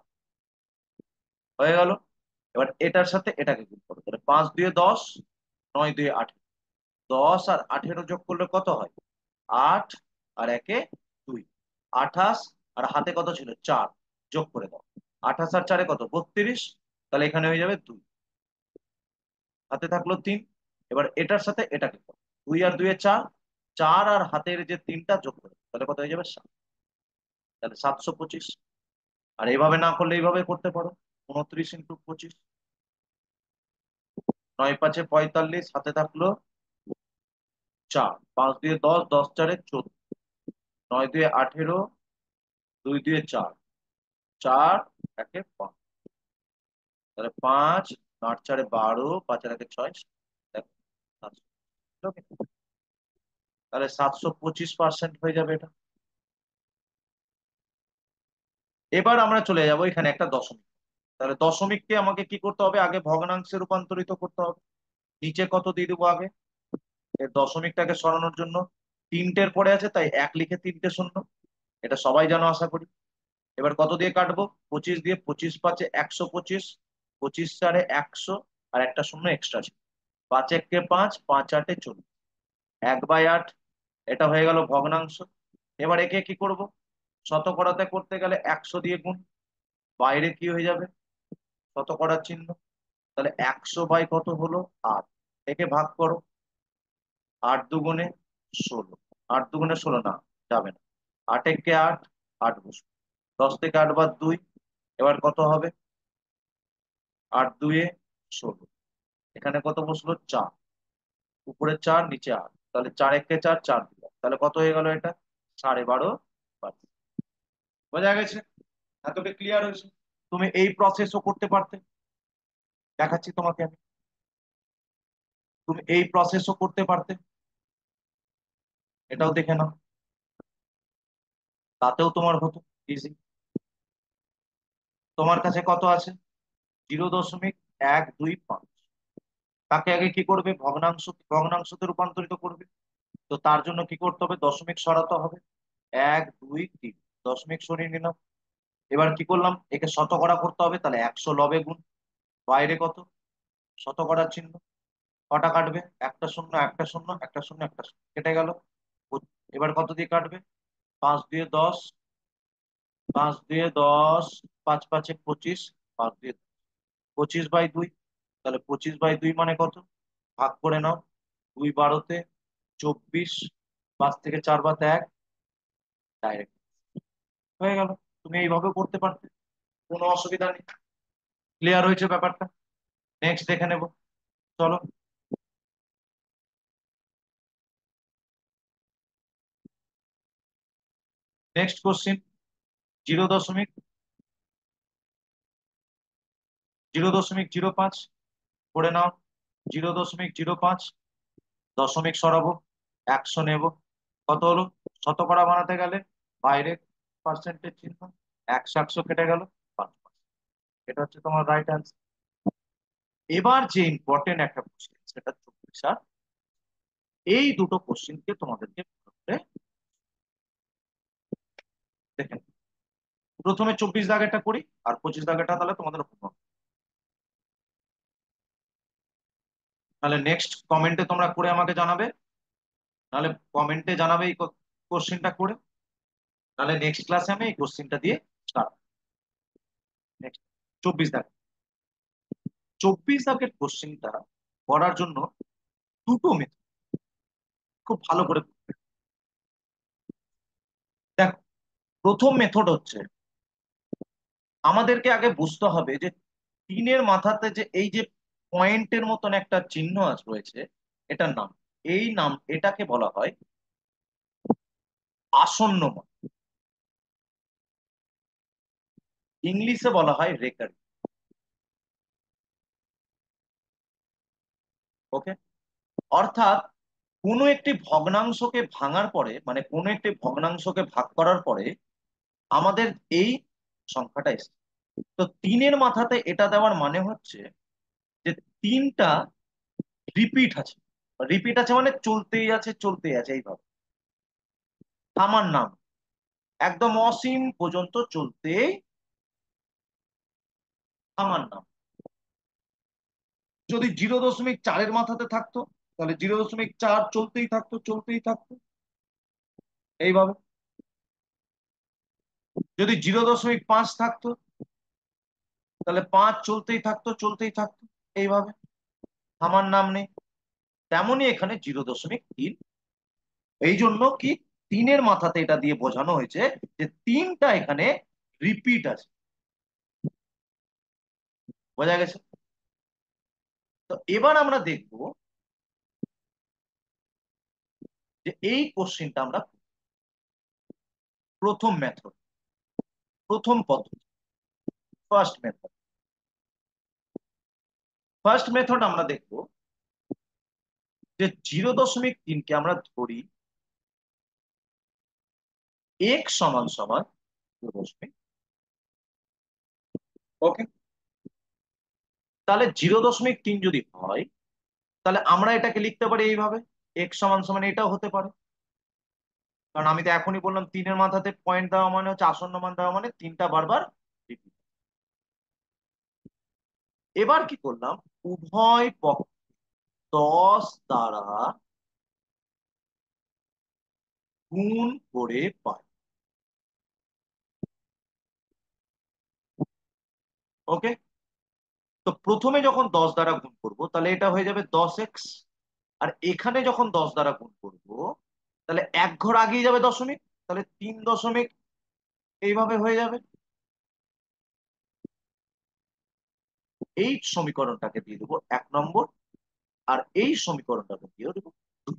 হয়ে গেল। এবার এটার সাথে এটাকে গুণ করো, তাহলে 5 2 10, 9 2 18, 10 আর 18 যোগ করলে কত হয়? 8 আর 1 2, 28, আর হাতে কত ছিল? 4, যোগ করে দাও। 28 আর 4 কত? 32, তাহলে এখানে হয়ে যাবে 2, হাতে থাকলো 3। এবার এটার সাথে এটাকে করো, 2 আর 2 4, 4 আর হাতের যে 3টা যোগ করে দাও, তাহলে কত হয়ে যাবে? 7, তাহলে 725। আর এইভাবে না করলে এইভাবে করতে পারো, 29 ইন্টু 25, 9 5 45, হাতে থাকলো 4, 5 2 10, 10 4 14, 9 2 18, 2 2 4, 4 1 5, তাহলে 5, 8 4 12, 5 আর 1 6, দেখো 700। Okay? তাহলে 725% হয়ে যাবে এটা। এবার আমরা চলে যাব এখানে একটা দশমিক। তাহলে দশমিককে আমাকে কি করতে হবে? আগে ভগ্নাংশে রূপান্তরিত করতে হবে। নিচে কত দিয়ে দেবো আগে? এর দশমিকটাকে সরানোর জন্য তিনটের পরে আছে, তাই এক লিখে তিনটে শূন্য। এটা সবাই জানো আশা করি। এবার কত দিয়ে কাটবো? 25 দিয়ে। 25 × 5 = 125, 25 × 4 = 100, আর একটা শূন্য এক্সট্রা ছিল। 5 × 1 = 5, 5 × 8 = 40, 1/8। এটা হয়ে গেল ভগ্নাংশ। এবার একে কি করব? শতকরাতে করতে গেলে 100 দিয়ে গুণ, বাইরে কি হয়ে যাবে? শতকরার চিহ্ন। তাহলে 100 বাই কত হলো? 8। একে ভাগ করো। 8 × 2 = 16। 8 × 2 = 16 না, যাবে না। 8 × 1 = 8, 8 বসবে। 10 থেকে 8 বাদ 2। এবার কত হবে? 8 × 2 = 16। এখানে কত বসলো? 4। উপরে 4, নিচে 8, তাহলে 4 × 1 = 4, 4 দিলাম, তাহলে কত হয়ে গেল এটা? 12.5%। বোঝা গেছে? এতটা ক্লিয়ার হয়েছে? তুমি এই প্রসেসও করতে পারতে, দেখাচ্ছি তোমাকে আমি। তুমি এই প্রসেসও করতে পারতে, এটাও দেখে নাও, তাতেও তোমার হতো ইজি। তোমার কাছে কত আছে? 0.125। তাকে আগে কি করবে? ভগ্নাংশতে রূপান্তরিত করবে। তো তার জন্য কি করতে হবে? দশমিক সরাতে হবে। 1 2 3, দশমিক সরিয়ে নিলাম। এবার কি করলাম? একে শতকরা করতে হবে, তাহলে 100 লবে গুণ, বাইরে কত? শতকরার চিহ্ন। কটা কাটবে? একটা শূন্য, একটা শূন্য, একটা শূন্য, একটা শূন্য, কেটে গেল। এবার কত দিয়ে কাটবে? 5 দিয়ে 10, 5 দিয়ে 10, 5 × 5 = 25, 5 দিয়ে 25/2। তাহলে 25/2 মানে কত? ভাগ করে নাও। 2 × 12 = 24, 5 থেকে 4 বাদ 1, ডাইরেক্ট হয়ে গেল। তুমি এইভাবে করতে পারতে, কোনো অসুবিধা নেই। ক্লিয়ার হয়েছে ব্যাপারটা? নেক্সট দেখে নেব, চলো। Next question. জিরো দশমিক 0.05 করে নাও। 0.05, দশমিক সরাবো, 100 নেব। কত হলো? শতকরা বানাতে গেলে বাইরে পার্সেন্টেজ চিহ্ন, 100 কেটে গেল, 5%। এটা হচ্ছে তোমার রাইট অ্যান্সার। এবার যে ইম্পর্টেন্ট একটা কোশ্চেন, সেটা 24 আর এই দুটো কোশ্চেনকে তোমাদেরকে ভালো করে দেখে নিতে হবে। প্রথমে 24 দাগেরটা করি, আর 25 দাগেরটা তাহলে তোমাদের homework। তাহলে নেক্সট কমেন্টে তোমরা করে আমাকে জানাবে, নাহলে কমেন্টে জানাবে এই কোশ্চেনটা করে, তাহলে নেক্সট ক্লাসে আমি এই কোশ্চেনটা দিয়ে স্টার্ট। নেক্সট 24 দাগ। 24 দাগের কোশ্চেনটা করার জন্য দুটো মেথড খুব ভালো করে বুঝবে। দেখো, প্রথম মেথড হচ্ছে, আমাদেরকে আগে বুঝতে হবে যে তিনের মাথাতে যে এই যে পয়েন্টের মতন একটা চিহ্ন রয়েছে, এটার নাম, এই নাম, এটাকে বলা হয় আসন্ন মান। ইংলিশে বলা হয় রেকারিং। ওকে? অর্থাৎ কোনো একটি ভগ্নাংশকে ভাঙার পরে, মানে কোনো একটি ভগ্নাংশকে ভাগ করার পরে আমাদের এই সংখ্যাটা এসেছে। তো তিনের মাথাতে এটা দেওয়ার মানে হচ্ছে যে তিনটা রিপিট আছে। রিপিট আছে মানে চলতেই আছে, চলতেই আছে, এইভাবে থামার নাম, একদম অসীম পর্যন্ত চলতেই, থামার নাম। যদি 0.4-এর মাথাতে থাকতো, তাহলে 0.4 চলতেই থাকতো, চলতেই থাকতো, এইভাবে। যদি 0.5 থাকতো, তাহলে 5 চলতেই থাকতো, চলতেই থাকতো, এইভাবে, থামার নাম নেই। তেমনই এখানে 0.3। এই জন্য কি, তিনের মাথাতে এটা দিয়ে বোঝানো হয়েছে যে তিনটা এখানে রিপিট আছে। বোঝা গেছে? তো এবার আমরা দেখব যে এই কোশ্চিনটা আমরা প্রথম মেথড, প্রথম পদ্ধতি, ফার্স্ট মেথড। ফার্স্ট মেথড আমরা দেখব যে 0.3কে আমরা ধরি x = 2.। ওকে? তাহলে 0.3 যদি হয়, তাহলে আমরা এটাকে লিখতে পারি এইভাবে, এক্স সমান সমান এটাও হতে পারে, কারণ আমি তো এখনই বললাম 3-এর মাথাতে পয়েন্ট দেওয়া মানে হচ্ছে আসন্ন মান দেওয়া মানে 3টা বারবার repeat। এবার কি করলাম, উভয় পক্ষ 10 দ্বারা গুণ করে পাই। ওকে, তো প্রথমে যখন 10 দ্বারা গুণ করব তাহলে এটা হয়ে যাবে 10x, আর এখানে যখন 10 দ্বারা গুণ করব তাহলে এক ঘর আগিয়ে যাবে দশমিক, তাহলে 3 দশমিক এইভাবে হয়ে যাবে। এই সমীকরণটাকে দিয়ে দেবো 1 নম্বর, আর এই সমীকরণটাকে দিয়ে দেবো 2।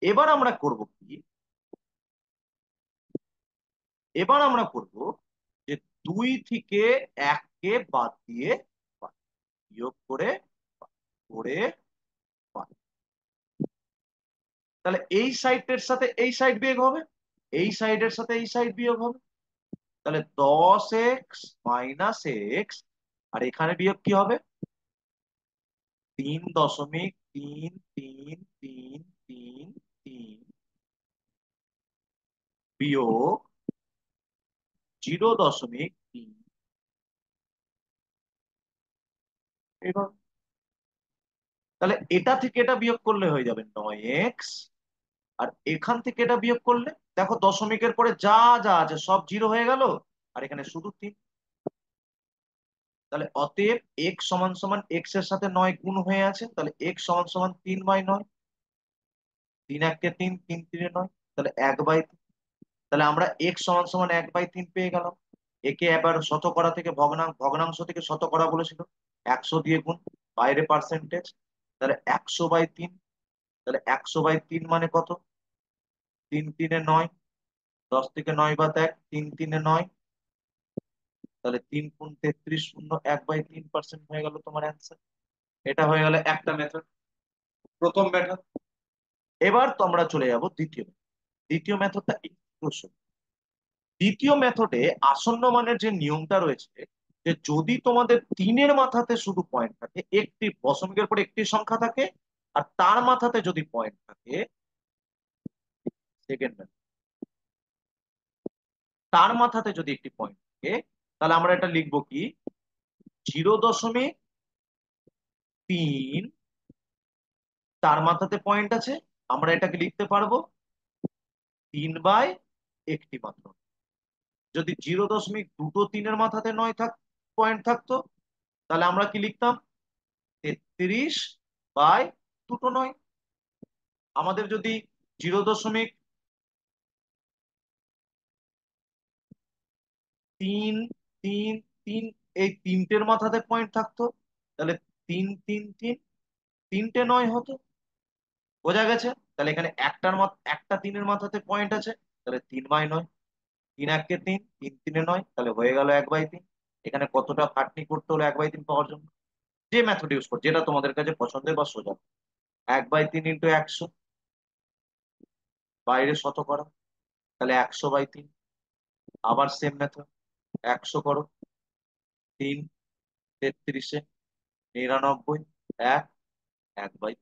এবার আমরা করব কি, এবার আমরা করব যে 2 থেকে 1কে বাদ দিয়ে পাই, বিয়োগ করে করে পাই। তাহলে এই সাইডের সাথে এই সাইড বিয়োগ হবে, এই সাইডের সাথে এই সাইড বিয়োগ হবে, তাহলে 10x মাইনাস এক্স, আর এখানে বিয়োগ কি হবে, 3.3333 বিয়োগ 0.3। এবার তাহলে এটা থেকে এটা বিয়োগ করলে হয়ে যাবে 9x, আর এখান থেকে এটা বিয়োগ করলে দেখো দশমিকের পরে যা যা আছে সব জিরো হয়ে গেল, আর এখানে শুধু 3। তাহলে অতএব x সমান সমান x এর সাথে 9 গুণ হয়ে আছে, তাহলে x সমান সমান 3/9। 3 × 1 = 3, 3 × 3 = 9, তাহলে 1/3। তাহলে আমরা x সমান সমান 1/3 পেয়ে গেলাম। একে এবার শতকরা থেকে ভগ্নাংশ থেকে শতকরা বলেছিল, 100 দিয়ে গুণ, বাইরে পার্সেন্টেজ, তাহলে 100/3। তাহলে 100/3 মানে কত, 3×3 = 9, 10 থেকে 9 বাদ 1, 3×3 = 9, তাহলে 3×33 শূন্য, 1/3% হয়ে গেল তোমার অ্যান্সার। এটা হয়ে গেল একটা মেথড, প্রথম মেথড। এবার তো আমরা চলে যাব দ্বিতীয়। দ্বিতীয় মেথডটা একটু সহজ। দ্বিতীয় মেথডে আসন্ন মানের যে নিয়মটা রয়েছে, যে যদি তোমাদের 3-এর মাথাতে শুধু পয়েন্ট থাকে, একটি দশমিকের পরে একটি সংখ্যা থাকে, আর তার মাথাতে যদি পয়েন্ট থাকে, সেকেন্ড মেথড, তার মাথাতে যদি একটি পয়েন্ট থাকে, তাহলে আমরা এটা লিখবো কি, 0.3, তার মাথাতে পয়েন্ট আছে, আমরা এটাকে লিখতে পারবো 3/একটি মাত্র। যদি 0.223-এর মাথাতে 9 পয়েন্ট থাকতো, তাহলে আমরা কি লিখতাম, 33/209। আমাদের যদি 0.333 এই তিনটের মাথাতে পয়েন্ট থাকতো, তাহলে 3 3 3, 3টে 9 হতো। বোঝা গেছে? তাহলে এখানে একটা 3-এর মাথাতে পয়েন্ট আছে, তাহলে 3/9। 3 × 1 = 3, 3×3 = 9, তাহলে হয়ে গেল 1/3। এখানে কতটা খাটনি করতে হলো 1/3 পাওয়ার জন্য, যে মেথড ইউজ করো, যেটা তোমাদের কাছে পছন্দের বা সোজা। 1/3 × 100, বাইরে শতকরা, তাহলে 100/3। আবার সেম মেথড, 100 করো, 3×33, 99, 1/3।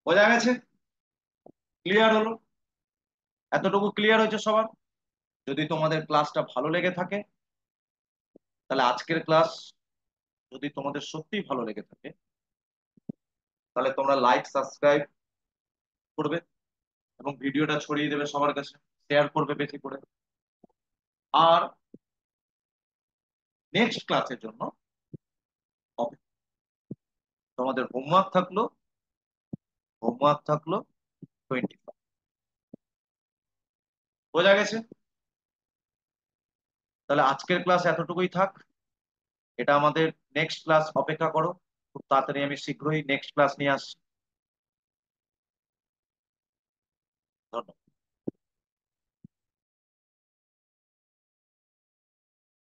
বোঝা গেছে? ক্লিয়ার হলো? এতটুকু ক্লিয়ার হয়েছে সবার? যদি তোমাদের ক্লাসটা ভালো লেগে থাকে, তাহলে আজকের ক্লাস যদি তোমাদের সত্যিই ভালো লেগে থাকে, তাহলে তোমরা লাইক সাবস্ক্রাইব করবে, এবং ভিডিওটা ছড়িয়ে দেবে সবার কাছে, শেয়ার করবে বেশি করে। আর নেক্সট ক্লাসের জন্য তোমাদের হোমওয়ার্ক থাকলো 25। বোঝা গেছে? তাহলে আজকের ক্লাস এতটুকুই থাক। এটা আমাদের নেক্সট ক্লাস, অপেক্ষা করো, খুব তাড়াতাড়ি আমি শীঘ্রই নেক্সট ক্লাস নিয়ে আসছি। ধন্যবাদ।